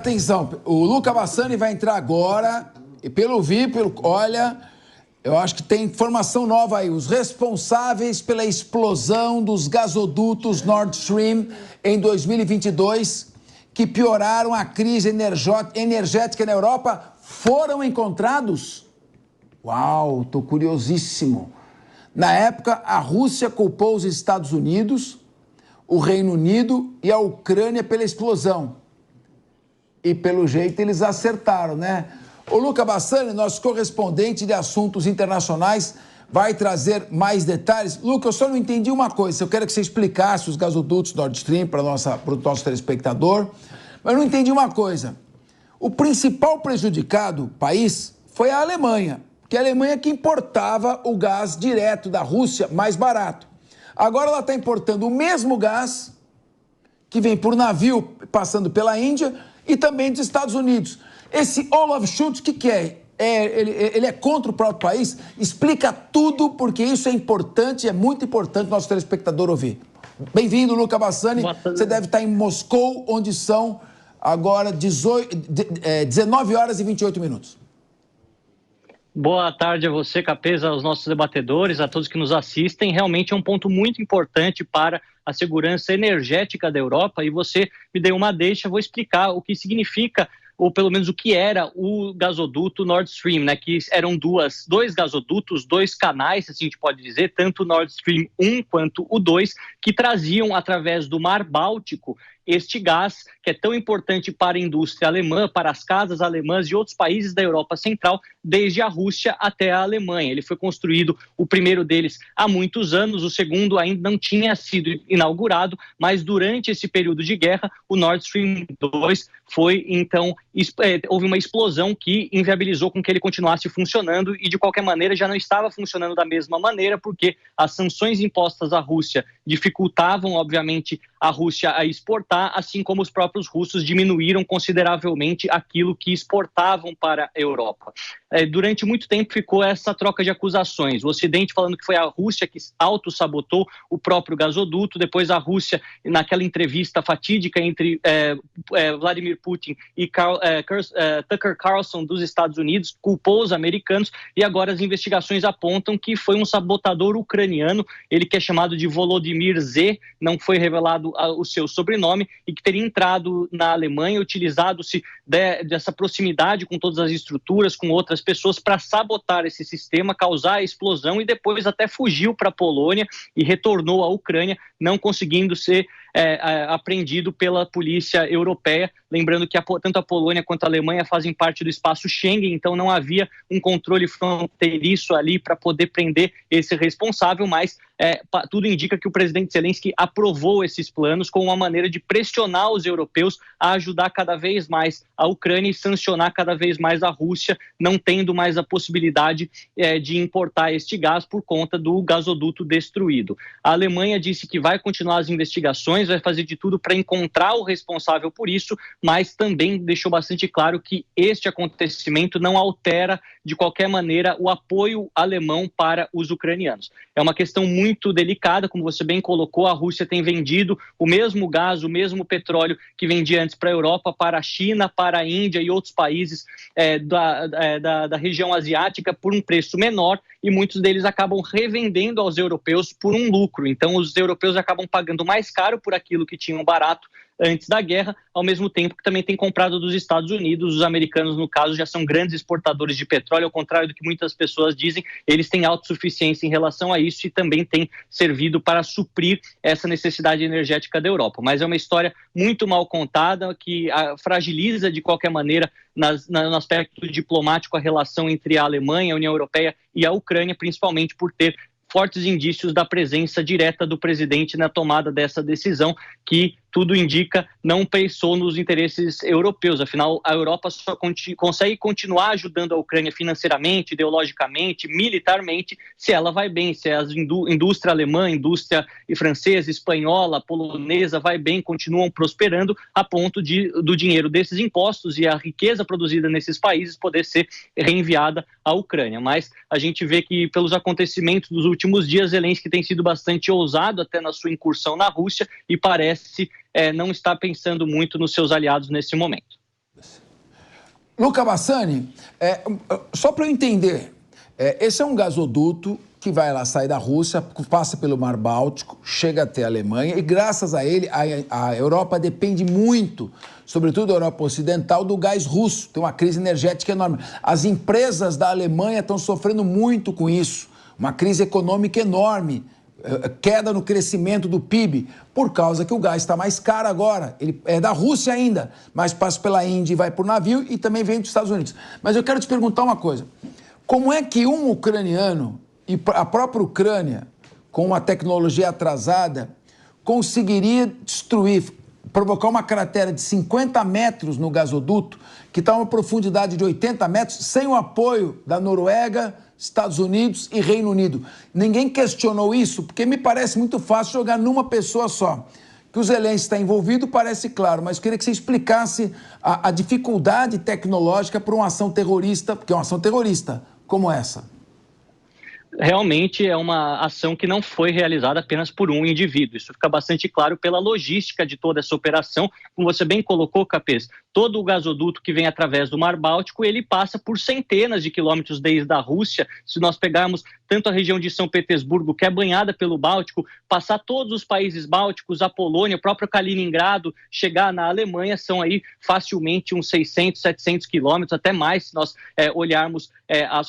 Atenção, o Luca Bassani vai entrar agora e pelo VIP, olha, eu acho que tem informação nova aí. Os responsáveis pela explosão dos gasodutos Nord Stream em 2022, que pioraram a crise energética na Europa, foram encontrados? Uau, tô curiosíssimo. Na época, a Rússia culpou os Estados Unidos, o Reino Unido e a Ucrânia pela explosão. E, pelo jeito, eles acertaram, né? O Luca Bassani, nosso correspondente de assuntos internacionais, vai trazer mais detalhes. Luca, eu só não entendi uma coisa. Eu quero que você explicasse os gasodutos Nord Stream para o nosso telespectador. Mas eu não entendi uma coisa. O principal prejudicado país foi a Alemanha, porque a Alemanha que importava o gás direto da Rússia mais barato. Agora ela está importando o mesmo gás que vem por navio passando pela Índia e também dos Estados Unidos. Esse Olaf Scholz, o que é? Ele é contra o próprio país? Explica tudo, porque isso é importante, é muito importante o nosso telespectador ouvir. Bem-vindo, Luca Bassani. Você deve estar em Moscou, onde são agora 19 horas e 28 minutos. Boa tarde a você, Capeza, aos nossos debatedores, a todos que nos assistem. Realmente é um ponto muito importante para a segurança energética da Europa, e você me deu uma deixa, vou explicar o que significa, ou pelo menos o que era o gasoduto Nord Stream, né? Que eram dois gasodutos, dois canais, assim a gente pode dizer, tanto o Nord Stream 1 quanto o 2, que traziam através do Mar Báltico este gás, que é tão importante para a indústria alemã, para as casas alemãs e outros países da Europa Central, desde a Rússia até a Alemanha. Ele foi construído, o primeiro deles, há muitos anos, o segundo ainda não tinha sido inaugurado, mas durante esse período de guerra, o Nord Stream 2 foi, então, houve uma explosão que inviabilizou com que ele continuasse funcionando e, de qualquer maneira, já não estava funcionando da mesma maneira, porque as sanções impostas à Rússia dificultavam, obviamente, a Rússia a exportar, assim como os próprios russos diminuíram consideravelmente aquilo que exportavam para a Europa. Durante muito tempo ficou essa troca de acusações. O Ocidente falando que foi a Rússia que auto-sabotou o próprio gasoduto, depois a Rússia, naquela entrevista fatídica entre Vladimir Putin e Tucker Carlson dos Estados Unidos, culpou os americanos, e agora as investigações apontam que foi um sabotador ucraniano, ele que é chamado de Volodymyr Z, não foi revelado o seu sobrenome, e que teria entrado na Alemanha, utilizado-se dessa proximidade com todas as estruturas, com outras pessoas, para sabotar esse sistema, causar a explosão, e depois até fugiu para a Polônia e retornou à Ucrânia, não conseguindo ser apreendido pela polícia europeia. Lembrando que tanto a Polônia quanto a Alemanha fazem parte do espaço Schengen, então não havia um controle fronteiriço ali para poder prender esse responsável, mas tudo indica que o presidente Zelensky aprovou esses planos como uma maneira de pressionar os europeus a ajudar cada vez mais a Ucrânia e sancionar cada vez mais a Rússia, não tendo mais a possibilidade de importar este gás por conta do gasoduto destruído. A Alemanha disse que vai continuar as investigações, vai fazer de tudo para encontrar o responsável por isso, mas também deixou bastante claro que este acontecimento não altera de qualquer maneira o apoio alemão para os ucranianos. É uma questão muito delicada, como você bem colocou, a Rússia tem vendido o mesmo gás, o mesmo petróleo que vendia antes para a Europa, para a China, para a Índia e outros países da região asiática por um preço menor, e muitos deles acabam revendendo aos europeus por um lucro. Então os europeus acabam pagando mais caro por aquilo que tinham barato antes da guerra, ao mesmo tempo que também tem comprado dos Estados Unidos. Os americanos, no caso, já são grandes exportadores de petróleo, ao contrário do que muitas pessoas dizem, eles têm autossuficiência em relação a isso e também têm servido para suprir essa necessidade energética da Europa. Mas é uma história muito mal contada, que fragiliza de qualquer maneira no aspecto diplomático a relação entre a Alemanha, a União Europeia e a Ucrânia, principalmente por ter fortes indícios da presença direta do presidente na tomada dessa decisão, que tudo indica não pensou nos interesses europeus. Afinal, a Europa só consegue continuar ajudando a Ucrânia financeiramente, ideologicamente, militarmente, se ela vai bem, se a indústria alemã, indústria francesa, espanhola, polonesa vai bem, continuam prosperando, a ponto do dinheiro desses impostos e a riqueza produzida nesses países poder ser reenviada à Ucrânia. Mas a gente vê que, pelos acontecimentos dos últimos dias, Zelensky tem sido bastante ousado até na sua incursão na Rússia e parece não estar pensando muito nos seus aliados nesse momento. Luca Bassani, só para eu entender, esse é um gasoduto que vai lá sair da Rússia, passa pelo Mar Báltico, chega até a Alemanha e graças a ele a Europa depende muito, sobretudo a Europa Ocidental, do gás russo. Tem uma crise energética enorme. As empresas da Alemanha estão sofrendo muito com isso, uma crise econômica enorme, queda no crescimento do PIB, por causa que o gás está mais caro agora. Ele é da Rússia ainda, mas passa pela Índia e vai por navio e também vem dos Estados Unidos. Mas eu quero te perguntar uma coisa. Como é que um ucraniano e a própria Ucrânia, com uma tecnologia atrasada, conseguiria destruir, provocar uma cratera de 50 metros no gasoduto, que está a uma profundidade de 80 metros, sem o apoio da Noruega, Estados Unidos e Reino Unido? Ninguém questionou isso, porque me parece muito fácil jogar numa pessoa só. Que o Zelensky está envolvido parece claro, mas queria que você explicasse a dificuldade tecnológica para uma ação terrorista, porque é uma ação terrorista como essa. Realmente é uma ação que não foi realizada apenas por um indivíduo. Isso fica bastante claro pela logística de toda essa operação. Como você bem colocou, Capês, todo o gasoduto que vem através do Mar Báltico, ele passa por centenas de quilômetros desde a Rússia. Se nós pegarmos tanto a região de São Petersburgo, que é banhada pelo Báltico, passar todos os países bálticos, a Polônia, o próprio Kaliningrado, chegar na Alemanha, são aí facilmente uns 600, 700 quilômetros, até mais, se nós olharmos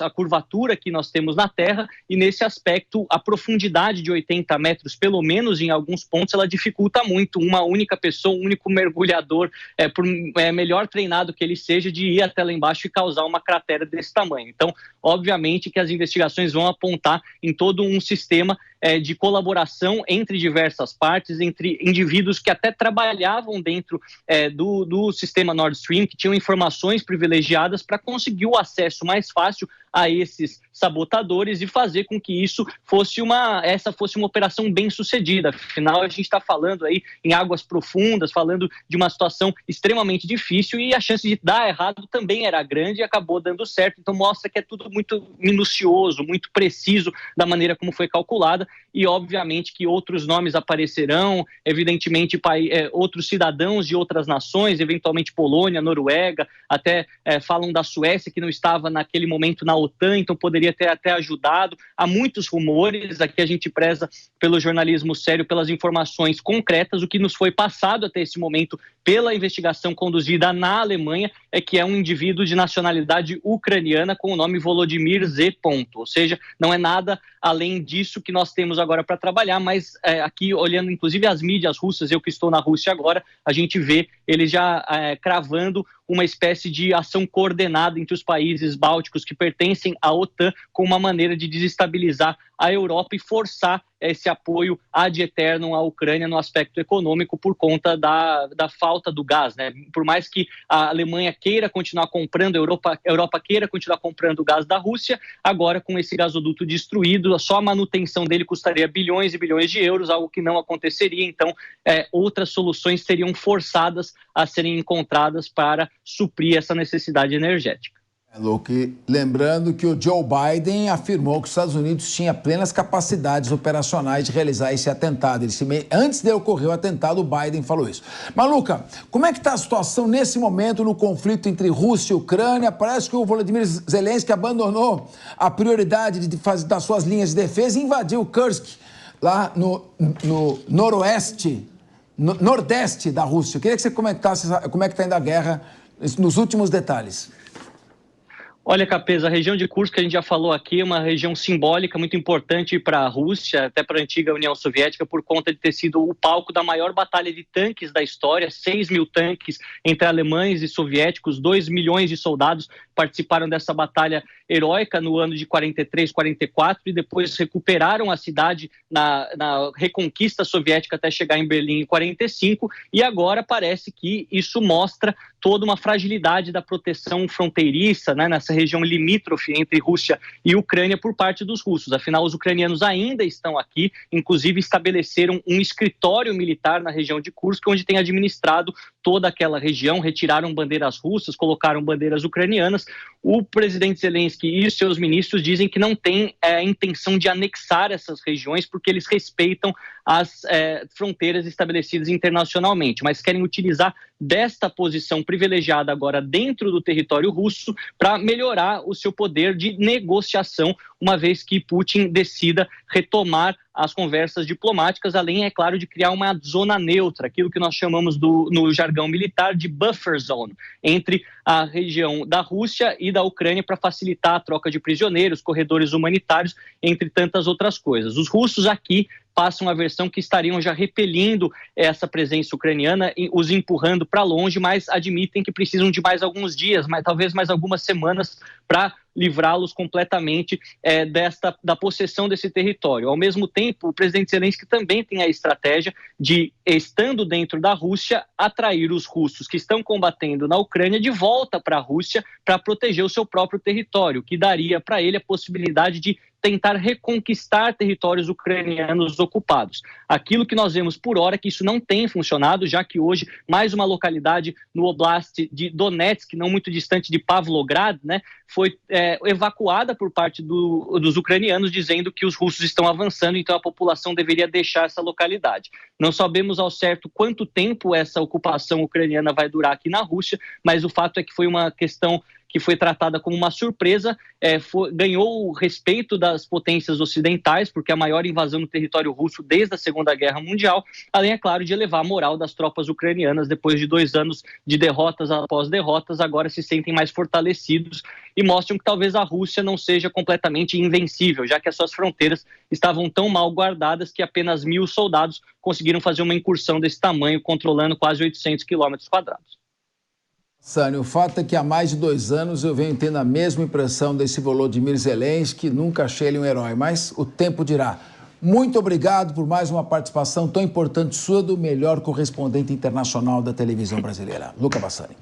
a curvatura que nós temos na Terra, e nesse aspecto, a profundidade de 80 metros, pelo menos em alguns pontos, ela dificulta muito uma única pessoa, um único mergulhador, por melhor treinado que ele seja, de ir até lá embaixo e causar uma cratera desse tamanho. Então, obviamente que as investigações vão apontar em todo um sistema de colaboração entre diversas partes, entre indivíduos que até trabalhavam dentro do sistema Nord Stream, que tinham informações privilegiadas para conseguir o acesso mais fácil a esses sabotadores e fazer com que essa fosse uma operação bem sucedida. Afinal, a gente está falando aí em águas profundas, falando de uma situação extremamente difícil, e a chance de dar errado também era grande e acabou dando certo. Então mostra que é tudo muito minucioso, muito preciso da maneira como foi calculada, e obviamente que outros nomes aparecerão, evidentemente outros cidadãos de outras nações, eventualmente Polônia, Noruega, até falam da Suécia, que não estava naquele momento na OTAN, então poderia ter até ajudado. Há muitos rumores, aqui a gente preza pelo jornalismo sério, pelas informações concretas. O que nos foi passado até esse momento pela investigação conduzida na Alemanha é que é um indivíduo de nacionalidade ucraniana com o nome Volodymyr Z. Ou seja, não é nada além disso que nós temos agora para trabalhar, mas aqui olhando inclusive as mídias russas, eu que estou na Rússia agora, a gente vê eles já cravando uma espécie de ação coordenada entre os países bálticos que pertencem à OTAN, com uma maneira de desestabilizar a Europa e forçar esse apoio ad eternum à Ucrânia no aspecto econômico por conta da falta do gás, né? Por mais que a Alemanha queira continuar comprando, a Europa queira continuar comprando o gás da Rússia, agora com esse gasoduto destruído, só a manutenção dele custaria bilhões e bilhões de euros, algo que não aconteceria. Então, outras soluções seriam forçadas a serem encontradas para suprir essa necessidade energética. Luke, lembrando que o Joe Biden afirmou que os Estados Unidos tinha plenas capacidades operacionais de realizar esse atentado. Antes de ocorrer o atentado, o Biden falou isso. Mas, Luca, como é que está a situação nesse momento no conflito entre Rússia e Ucrânia? Parece que o Volodymyr Zelensky abandonou a prioridade das suas linhas de defesa e invadiu Kursk, lá no nordeste da Rússia. Eu queria que você comentasse como é que está indo a guerra nos últimos detalhes. Olha, Capês, a região de Kursk, que a gente já falou aqui, é uma região simbólica muito importante para a Rússia, até para a antiga União Soviética, por conta de ter sido o palco da maior batalha de tanques da história. 6 mil tanques entre alemães e soviéticos, 2 milhões de soldados participaram dessa batalha heróica no ano de 43, 44, e depois recuperaram a cidade na reconquista soviética até chegar em Berlim em 45, e agora parece que isso mostra toda uma fragilidade da proteção fronteiriça, né, nessa região limítrofe entre Rússia e Ucrânia por parte dos russos. Afinal, os ucranianos ainda estão aqui, inclusive estabeleceram um escritório militar na região de Kursk, onde tem administrado toda aquela região, retiraram bandeiras russas, colocaram bandeiras ucranianas. O presidente Zelensky e os seus ministros dizem que não tem a intenção de anexar essas regiões, porque eles respeitam as fronteiras estabelecidas internacionalmente, mas querem utilizar desta posição privilegiada agora dentro do território russo para melhorar o seu poder de negociação, uma vez que Putin decida retomar as conversas diplomáticas, além, é claro, de criar uma zona neutra, aquilo que nós chamamos no jargão militar de buffer zone, entre a região da Rússia e da Ucrânia, para facilitar a troca de prisioneiros, corredores humanitários, entre tantas outras coisas. Os russos aqui passam a versão que estariam já repelindo essa presença ucraniana, os empurrando para longe, mas admitem que precisam de mais alguns dias, talvez mais algumas semanas, para livrá-los completamente da possessão desse território. Ao mesmo tempo, o presidente Zelensky também tem a estratégia de, estando dentro da Rússia, atrair os russos que estão combatendo na Ucrânia de volta para a Rússia para proteger o seu próprio território, que daria para ele a possibilidade de tentar reconquistar territórios ucranianos ocupados. Aquilo que nós vemos por hora é que isso não tem funcionado, já que hoje mais uma localidade no Oblast de Donetsk, não muito distante de Pavlograd, foi evacuada por parte dos ucranianos, dizendo que os russos estão avançando, então a população deveria deixar essa localidade. Não sabemos ao certo quanto tempo essa ocupação ucraniana vai durar aqui na Rússia, mas o fato é que foi uma questão que foi tratada como uma surpresa, ganhou o respeito das potências ocidentais, porque a maior invasão no território russo desde a Segunda Guerra Mundial, além, é claro, de elevar a moral das tropas ucranianas. Depois de 2 anos de derrotas após derrotas, agora se sentem mais fortalecidos e mostram que talvez a Rússia não seja completamente invencível, já que as suas fronteiras estavam tão mal guardadas que apenas 1.000 soldados conseguiram fazer uma incursão desse tamanho, controlando quase 800 quilômetros quadrados. Sânia, o fato é que há mais de 2 anos eu venho tendo a mesma impressão desse Volodymyr Zelensky, nunca achei ele um herói, mas o tempo dirá. Muito obrigado por mais uma participação tão importante sua do melhor correspondente internacional da televisão brasileira, Luca Bassani.